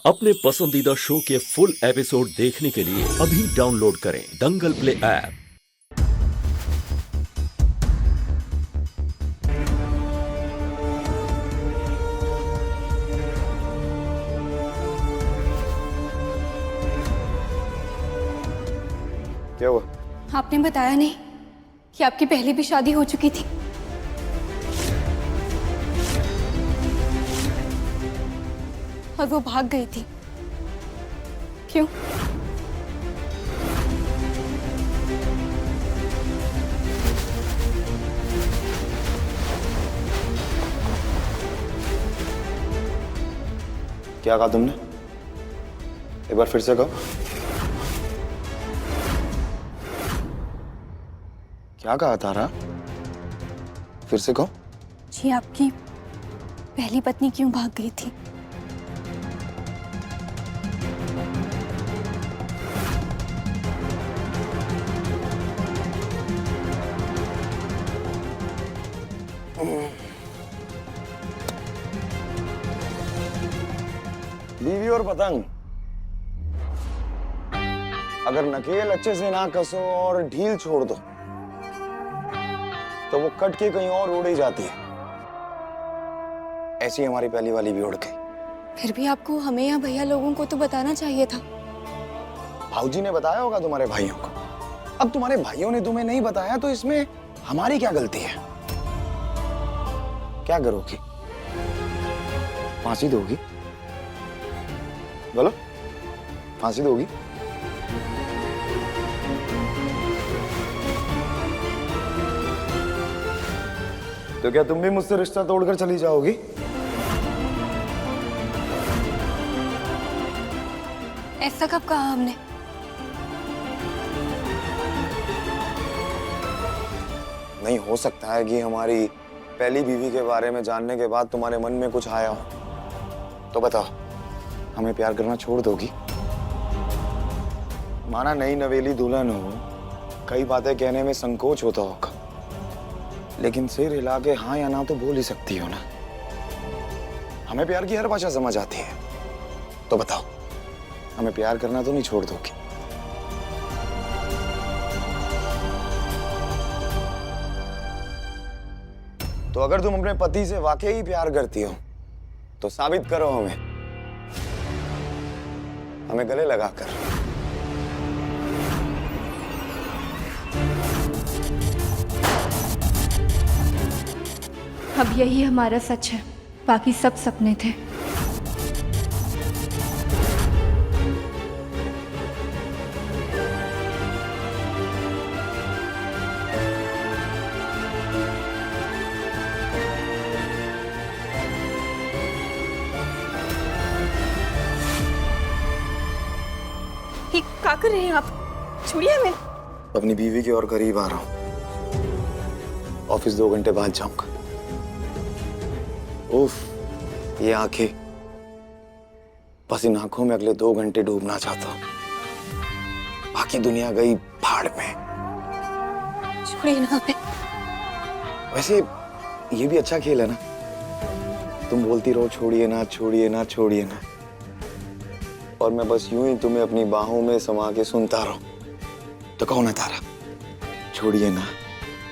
अपने पसंदीदा शो के फुल एपिसोड देखने के लिए अभी डाउनलोड करें दंगल प्ले ऐप। क्या हुआ? आपने बताया नहीं कि आपकी पहले भी शादी हो चुकी थी। और वो भाग गई थी। क्यों? क्या कहा तुमने? एक बार फिर से कहो। क्या कहा तारा? फिर से कहो। जी, आपकी पहली पत्नी क्यों भाग गई थी? बीवी और पतंग अगर नकेल अच्छे से ना कसो और ढील छोड़ दो तो वो कट के कहीं और उड़ ही जाती है। ऐसी हमारी पहली वाली भी उड़ गई। फिर भी आपको हमें या भैया लोगों को तो बताना चाहिए था। भाऊजी ने बताया होगा तुम्हारे भाइयों को। अब तुम्हारे भाइयों ने तुम्हें नहीं बताया तो इसमें हमारी क्या गलती है? क्या करोगी? फांसी दोगी? बोलो, फांसी दोगी? तो क्या तुम भी मुझसे रिश्ता तोड़कर चली जाओगी? ऐसा कब कहा हमने? नहीं हो सकता है कि हमारी पहली बीवी के बारे में जानने के बाद तुम्हारे मन में कुछ आया हो। तो बताओ, हमें प्यार करना छोड़ दोगी? माना नई नवेली दुल्हन हो, कई बातें कहने में संकोच होता होगा, लेकिन सिर हिला के हाँ या ना तो बोल ही सकती हो ना। हमें प्यार की हर भाषा समझ आती है। तो बताओ, हमें प्यार करना तो नहीं छोड़ दोगी? तो अगर तुम अपने पति से वाकई ही प्यार करती हो तो साबित करो हमें गले लगाकर। अब यही हमारा सच है, बाकी सब सपने थे। ये क्या कर रहे हैं आप? छोड़िए हमें। अपनी बीवी के और करीब आ रहा हूं। ऑफिस 2 घंटे बाद जाऊंगा। उफ, ये आंखें, बस इन आंखों में अगले 2 घंटे डूबना चाहता हूं। बाकी दुनिया गई भाड़ में। छोड़िए ना हमें। वैसे ये भी अच्छा खेल है ना। तुम बोलती रहो छोड़िए ना, छोड़िए ना, छोड़िए ना, और मैं बस यूं ही तुम्हें अपनी बाहों में समा के सुनता रहूं। तो कहो ना तारा, छोड़िए ना,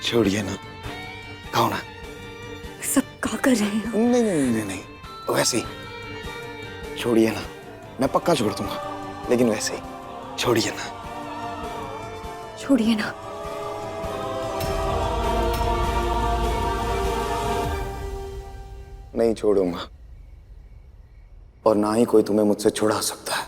छोड़िए ना, कहो ना। सब क्या कर रहे हैं? नहीं नहीं नहीं नहीं, वैसे ही छोड़िए ना। मैं पक्का छोड़ दूंगा, लेकिन वैसे ही छोड़िए ना। छोड़िए ना। नहीं छोड़ूंगा, और ना ही कोई तुम्हें मुझसे छुड़ा सकता है।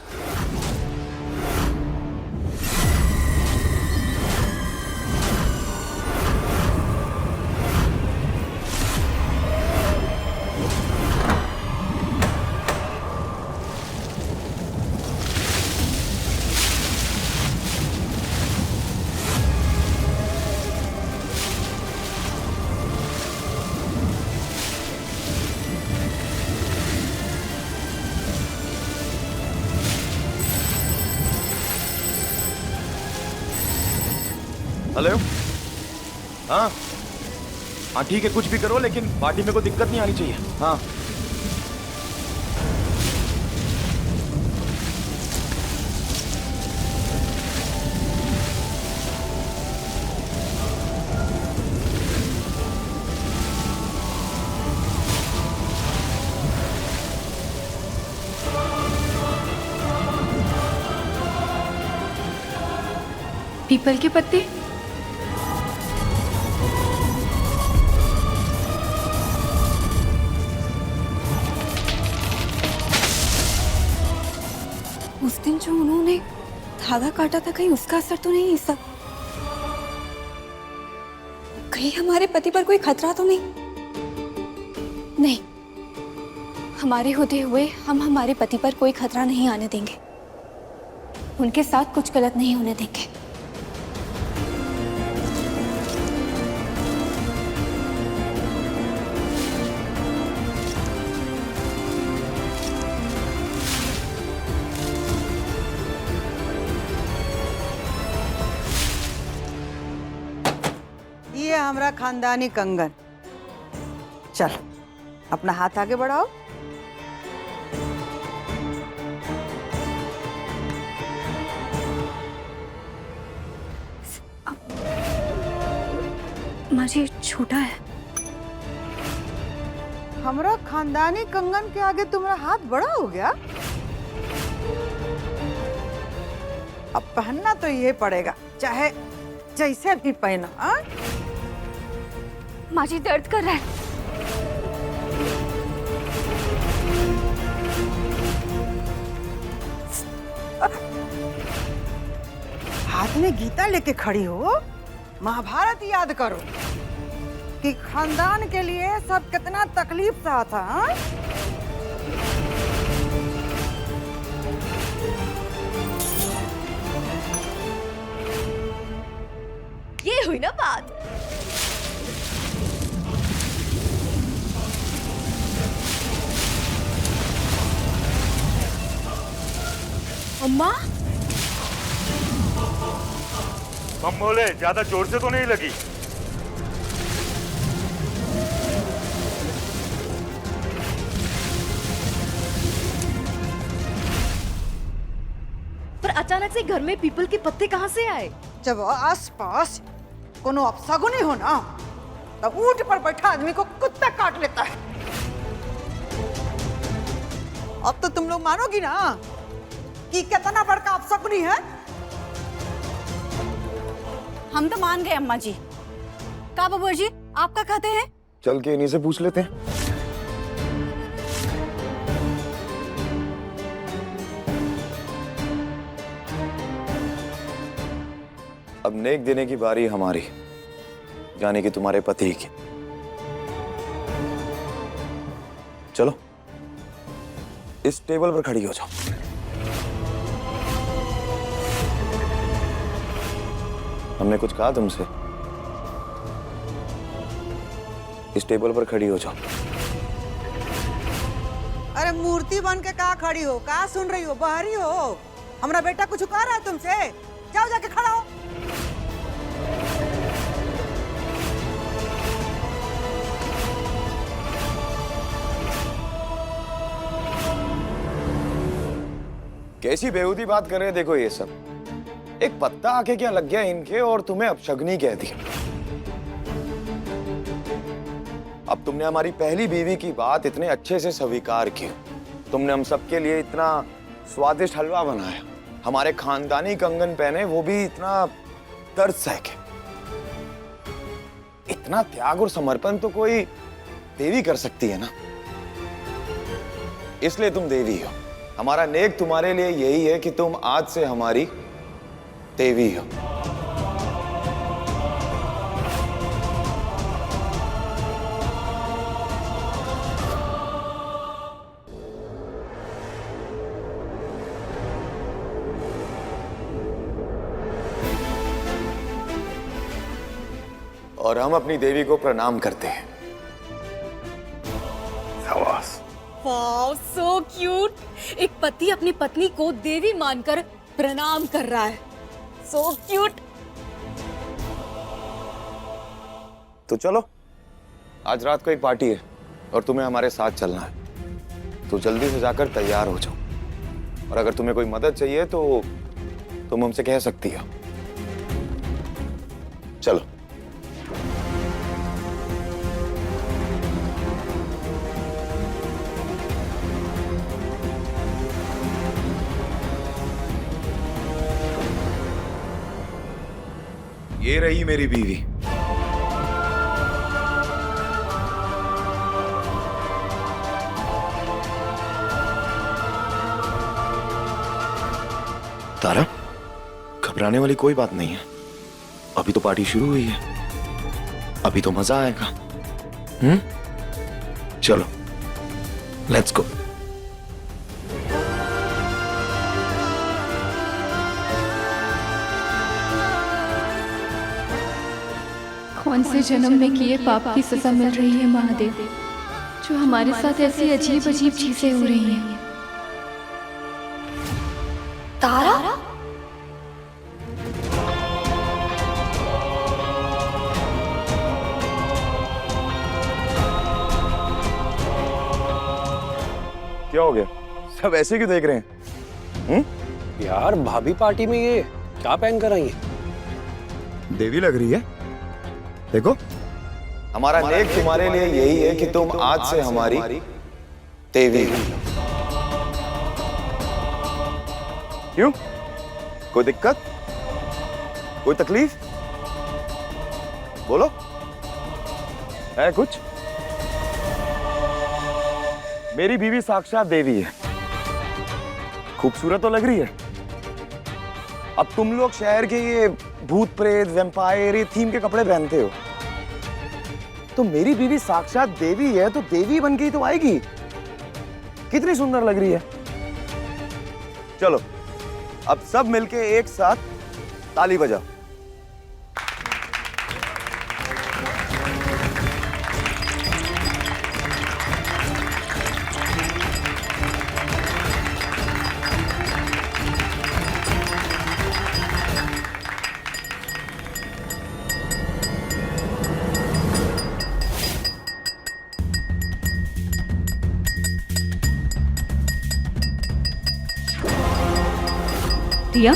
हेलो। हाँ हाँ ठीक है, कुछ भी करो लेकिन पार्टी में कोई दिक्कत नहीं आनी चाहिए। हाँ पीपल के पत्ते? उस दिन जो उन्होंने धागा काटा था, कहीं उसका असर तो नहीं? सब कहीं हमारे पति पर कोई खतरा तो नहीं? नहीं, हमारे होते हुए हम हमारे पति पर कोई खतरा नहीं आने देंगे। उनके साथ कुछ गलत नहीं होने देंगे। ये हमरा खानदानी कंगन। चल अपना हाथ आगे बढ़ाओ। माँ जी, छोटा है। हमरा खानदानी कंगन के आगे तुम्हारा हाथ बड़ा हो गया। अब पहनना तो ये पड़ेगा, चाहे जैसे भी पहना। हाँ? माँ जी, दर्द कर रहा है। हाथ में गीता लेके खड़ी हो। महाभारत याद करो कि खानदान के लिए सब कितना तकलीफ सहा था। हाँ? ये हुई ना बात। अम्मा, हम बोले ज्यादा जोर से तो नहीं लगी? पर अचानक से घर में पीपल के पत्ते कहाँ से आए? जब आस पास कोनो अपशगुनी हो ना, तब ऊंट पर बैठा आदमी को कुत्ता काट लेता है। अब तो तुम लोग मानोगी ना कि कितना बड़का अपशगुनी है। हम तो मान गए अम्मा जी। का बबुआ जी, आप क्या कहते हैं? चल के इन्हीं से पूछ लेते हैं। अब नेक देने की बारी हमारी, यानी कि तुम्हारे पति की। चलो इस टेबल पर खड़ी हो जाओ। हमने कुछ कहा तुमसे? इस टेबल पर खड़ी हो जाओ। अरे मूर्ति बन के कहा खड़ी हो? कहा सुन रही हो? बाहरी हो? हमारा बेटा कुछ कह रहा है तुमसे? जाओ जाके खड़ा हो। कैसी बेहूदी बात कर रहे हैं। देखो ये सब, एक पत्ता आके क्या लग गया इनके और तुम्हें अपशगनी कह दिया। अब तुमने हमारी पहली बीवी की बात इतने अच्छे से स्वीकार की। तुमने हम सबके लिए इतना स्वादिष्ट हलवा बनाया, हमारे खानदानी कंगन पहने, वो भी इतना दर्द सह के। इतना त्याग और समर्पण तो कोई देवी कर सकती है ना। इसलिए तुम देवी हो। हमारा नेक तुम्हारे लिए यही है कि तुम आज से हमारी देवी हो। और हम अपनी देवी को प्रणाम करते हैं। शाबाश। Wow, so cute. एक पति अपनी पत्नी को देवी मानकर प्रणाम कर रहा है। So cute. तो चलो, आज रात को एक पार्टी है और तुम्हें हमारे साथ चलना है। तो जल्दी से जाकर तैयार हो जाओ। और अगर तुम्हें कोई मदद चाहिए तो तुम हमसे कह सकती हो। चलो। ये रही मेरी बीवी। तारा, घबराने वाली कोई बात नहीं है। अभी तो पार्टी शुरू हुई है, अभी तो मजा आएगा। चलो, लेट्स गो। कौन से जन्म में किए पाप की सजा मिल रही है महादेव, जो हमारे साथ ऐसी अजीब अजीब चीजें हो रही हैं। तारा, क्या हो गया? सब ऐसे क्यों देख रहे हैं? यार भाभी पार्टी में ये क्या पहन कर आई है? देवी लग रही है। देखो, हमारा नेक तुम्हारे लिए यही है कि तुम आज से हमारी देवी हो। क्यों? कोई दिक्कत? कोई तकलीफ? बोलो, है कुछ? मेरी बीवी साक्षात देवी है। खूबसूरत तो लग रही है। अब तुम लोग शहर के ये भूत प्रेत वैम्पायर ये थीम के कपड़े पहनते हो, तो मेरी बीवी साक्षात देवी है, तो देवी बन के ही तो आएगी। कितनी सुंदर लग रही है। चलो, अब सब मिलके एक साथ ताली बजाओ। रिया,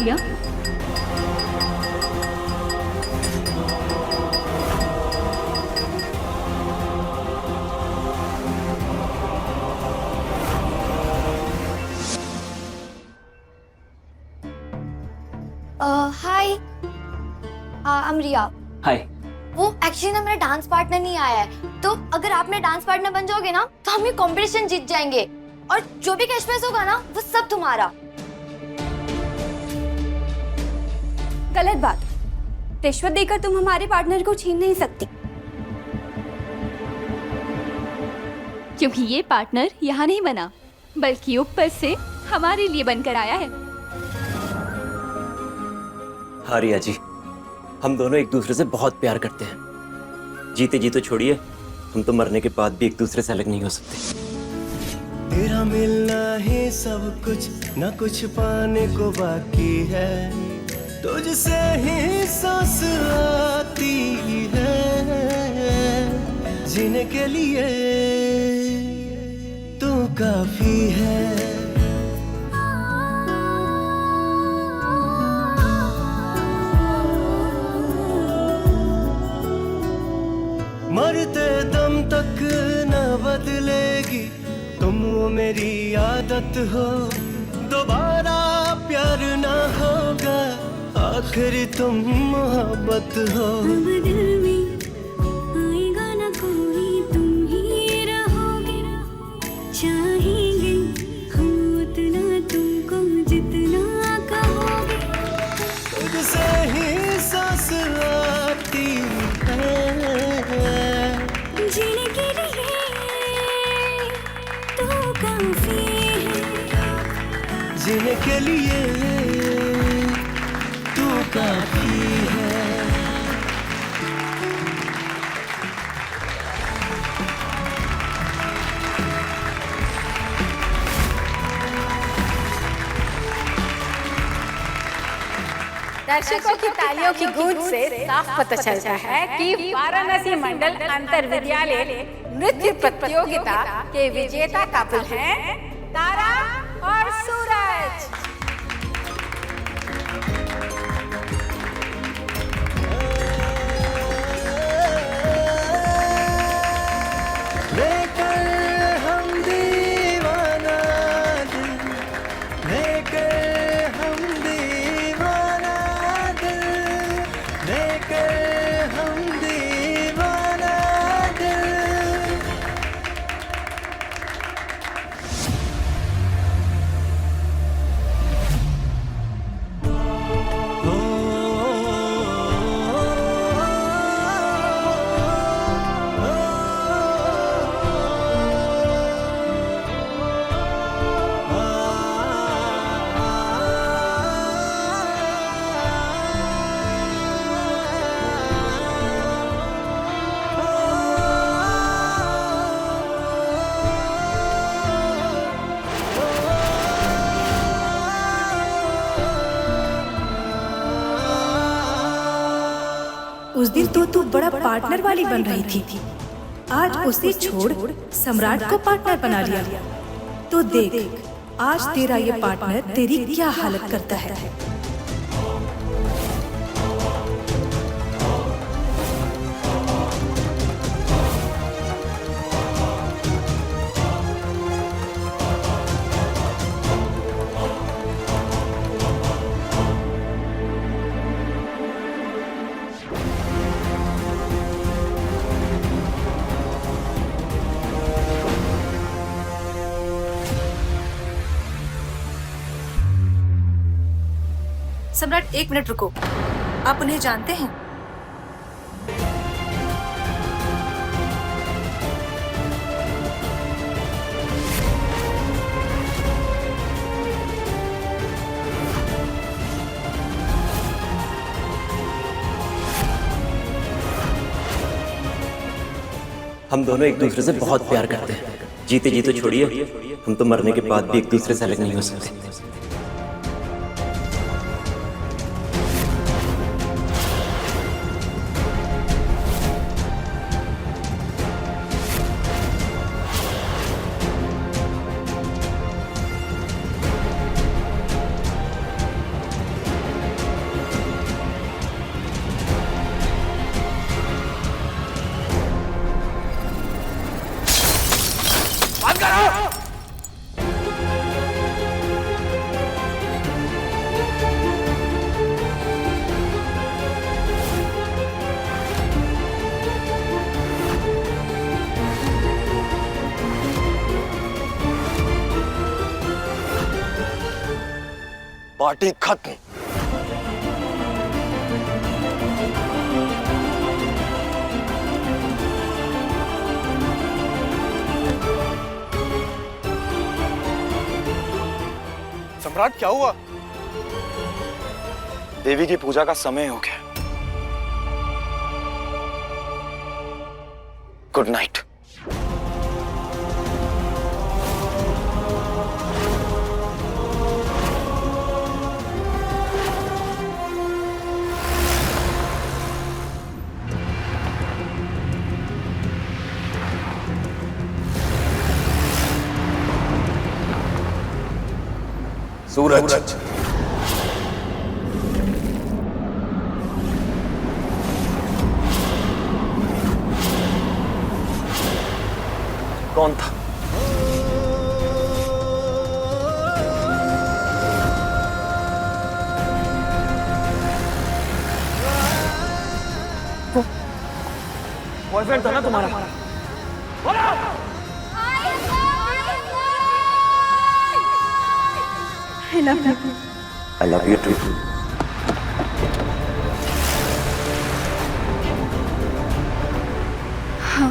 हाय, आई एम रिया। हाय। वो एक्चुअली ना मेरा डांस पार्टनर नहीं आया है, तो अगर आप मेरा डांस पार्टनर बन जाओगे ना तो हम ये कंपटीशन जीत जाएंगे, और जो भी कैश प्राइज होगा ना वो सब तुम्हारा। गलत बात। रिश्वत देकर तुम हमारे पार्टनर को छीन नहीं सकती, क्योंकि ये पार्टनर यहाँ नहीं बना, बल्कि ऊपर से हमारे लिए बनकर आया है। हाँ रिया जी, हम दोनों एक दूसरे से बहुत प्यार करते हैं। जीते जी तो छोड़िए, हम तो मरने के बाद भी एक दूसरे से अलग नहीं हो सकते। तेरा मिलना ही सब कुछ, न कुछ पाने को बाकी है। तुझसे ही सांस आती है, जीने के लिए तू काफी है। मरते दम तक न बदलेगी तुम, वो मेरी आदत हो। दोबारा प्यार ना होगा, आखिर तुम मोहब्बत हो। दिल में आएगा ना कोई, तुम ही रहोगे। चाहेंगे हम उतना तुमको जितना कहोगे। तुझसे ही सांस आती है, जीने के लिए तू काफी है। जीने के लिए तू काफी है। दर्शकों की तालियों की गूंज से साफ पता चलता है कि वाराणसी मंडल अंतर विद्यालय नृत्य प्रतियोगिता के विजेता कपल हैं तारा और सूरज। लेकर उस दिन तो तू बड़ा पार्टनर वाली बन रही थी, आज उसे छोड़ सम्राट को पार्टनर बना लिया। तो देख आज तेरा ये पार्टनर तेरी क्या हालत करता है। सम्राट 1 मिनट रुको, आप उन्हें जानते हैं? हम दोनों एक दूसरे से बहुत प्यार करते हैं। जीते जी तो छोड़िए, हम तो मरने के बाद भी एक दूसरे से अलग नहीं हो सकते। पार्टी खत्म। सम्राट क्या हुआ? देवी की पूजा का समय हो गया। Good night. सूरज। कौन था? बॉयफ्रेंड था ना तुम्हारा? I love you too. हाँ,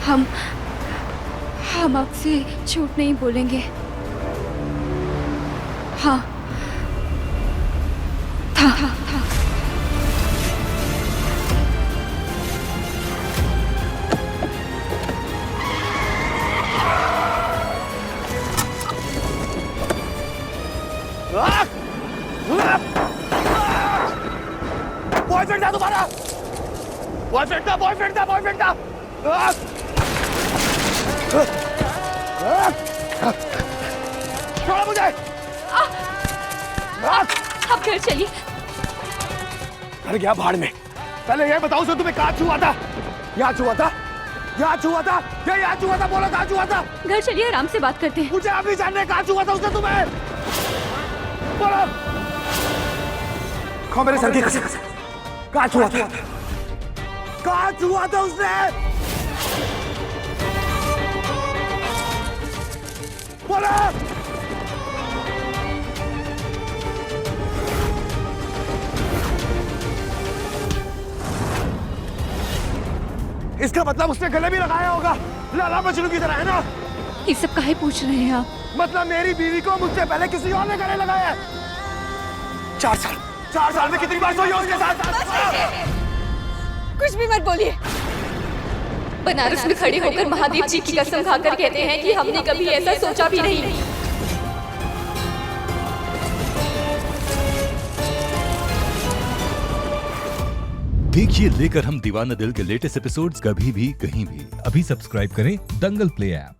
हम आपसे झूठ नहीं बोलेंगे। हाँ, था। बॉयफ्रेंड था तुम्हारा? बॉयफ्रेंड था। छोड़ो मुझे। आप घर चलिए। घर गया भाड़ में। पहले ये बताओ तुम्हें कहाँ छुआ था? यहाँ छुआ था? यहाँ छुआ था? बोलो कहाँ छुआ था? घर चलिए, आराम से बात करते हैं। मुझे अभी जानने कहाँ छुआ था उसने तुम्हें? बोलो। खाओ मेरे सर की कसम। कहाँ छुआ था? कहाँ छुआ था उसने? बोलो। इसका मतलब उसने गले भी लगाया होगा, लाला मजनू की तरह, है ना? ये सब काहे पूछ रहे हैं आप? मतलब मेरी बीवी को मुझसे पहले किसी और ने गले लगाया है? 4 साल में कितनी बार सोई हो उसके साथ? कुछ भी मत बोलिए। बनारस में खड़े होकर महादेव जी की कसम खाकर कहते हैं कि हमने कभी ऐसा सोचा भी नहीं। देखिए लेकर हम दीवाना दिल के लेटेस्ट एपिसोड्स कभी भी कहीं भी। अभी सब्सक्राइब करें दंगल प्ले ऐप।